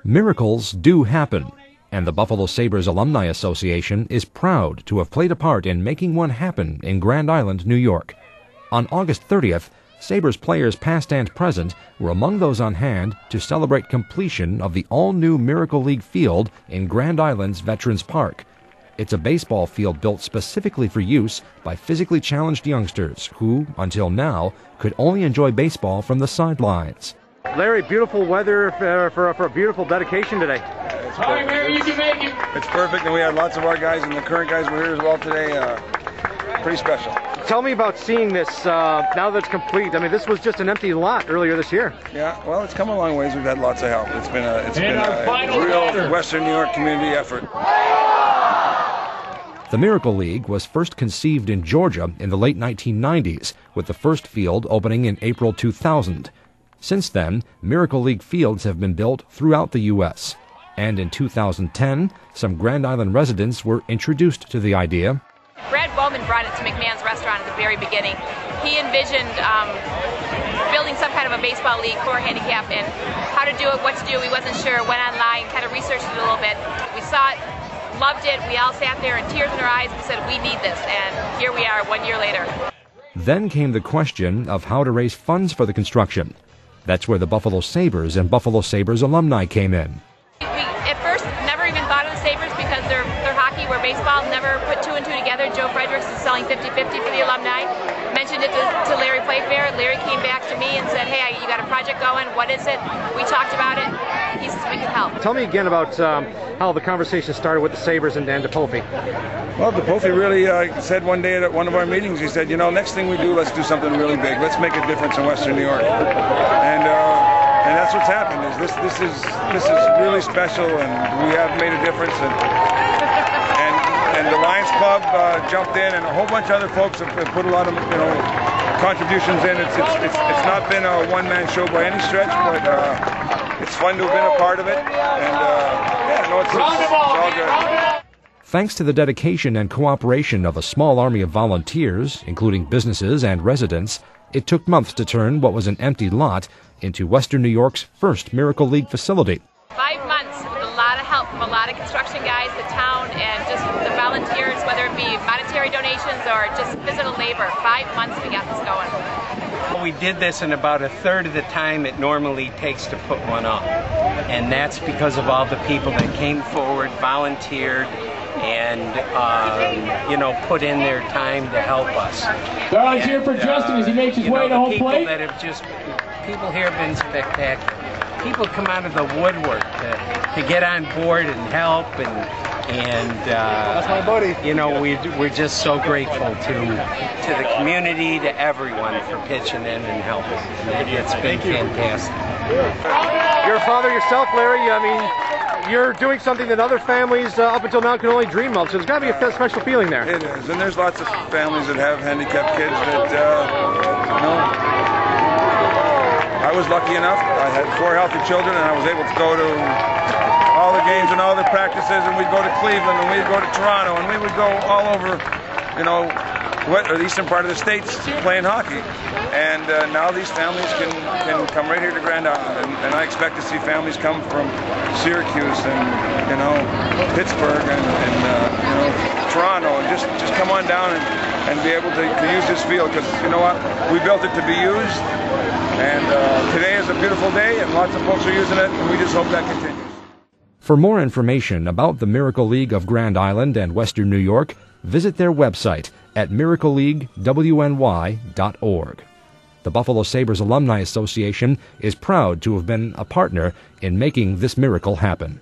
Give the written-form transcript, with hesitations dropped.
Miracles do happen, and the Buffalo Sabres Alumni Association is proud to have played a part in making one happen in Grand Island, New York. On August 30th, Sabres players past and present were among those on hand to celebrate completion of the all-new Miracle League field in Grand Island's Veterans Park. It's a baseball field built specifically for use by physically challenged youngsters who, until now, could only enjoy baseball from the sidelines. Larry, beautiful weather for a beautiful dedication today. Sorry, Larry, you can make it. It's perfect, and we had lots of our guys, and the current guys were here as well today. Pretty special. Tell me about seeing this now that it's complete. I mean, this was just an empty lot earlier this year. Yeah, well, it's come a long ways. We've had lots of help. It's been a real Western New York community effort. The Miracle League was first conceived in Georgia in the late 1990s, with the first field opening in April 2000. Since then, Miracle League fields have been built throughout the U.S. And in 2010, some Grand Island residents were introduced to the idea. Brad Bowman brought it to McMahon's restaurant at the very beginning. He envisioned building some kind of a baseball league for handicap and how to do it, what to do. He wasn't sure, went online, kind of researched it a little bit. We saw it, loved it. We all sat there in tears in our eyes and said, we need this. And here we are 1 year later. Then came the question of how to raise funds for the construction. That's where the Buffalo Sabres and Buffalo Sabres alumni came in. We, at first, never even thought of the Sabres because they're hockey, we're baseball, never put two and two together. Joe Fredericks is selling 50-50 for the alumni. Mentioned it to Larry Playfair. Larry came back to me and said, hey, you got a project going, what is it? We talked about it. He says we can help. Tell me again about how the conversation started with the Sabres and Dan DePolfi. Well, DePolfi really said one day at one of our meetings, he said, you know, next thing we do, let's do something really big. Let's make a difference in Western New York. And that's what's happened. Is this is really special, and we have made a difference. And the Lions Club jumped in, and a whole bunch of other folks have put a lot of contributions in. It's not been a one-man show by any stretch, but it's fun to have been a part of it. And it's all good. Thanks to the dedication and cooperation of a small army of volunteers, including businesses and residents, it took months to turn what was an empty lot into Western New York's first Miracle League facility. 5 months with a lot of help from a lot of construction guys, the town, and just the volunteers, whether it be monetary donations or just physical labor. 5 months we got this going. We did this in about a third of the time it normally takes to put one up. And that's because of all the people that came forward, volunteered, and put in their time to help us. Darling's here for Justin as he makes his way to home plate. People here have been spectacular. People come out of the woodwork to get on board and help, and that's my buddy. We're just so grateful to the community, to everyone for pitching in and helping. It's been fantastic. You're a father yourself, Larry. I mean, you're doing something that other families up until now can only dream of, so there's got to be a special feeling there. It is, and there's lots of families that have handicapped kids that, I was lucky enough. I had 4 healthy children, and I was able to go to all the games and all the practices, and we'd go to Cleveland, and we'd go to Toronto, and we would go all over, the eastern part of the states playing hockey. And now these families can come right here to Grand Island, and I expect to see families come from Syracuse and Pittsburgh and Toronto, and just come on down and be able to use this field, because you know what, we built it to be used, and today is a beautiful day, and lots of folks are using it, and we just hope that continues. For more information about the Miracle League of Grand Island and Western New York, visit their website at miracleleaguewny.org. The Buffalo Sabres Alumni Association is proud to have been a partner in making this miracle happen.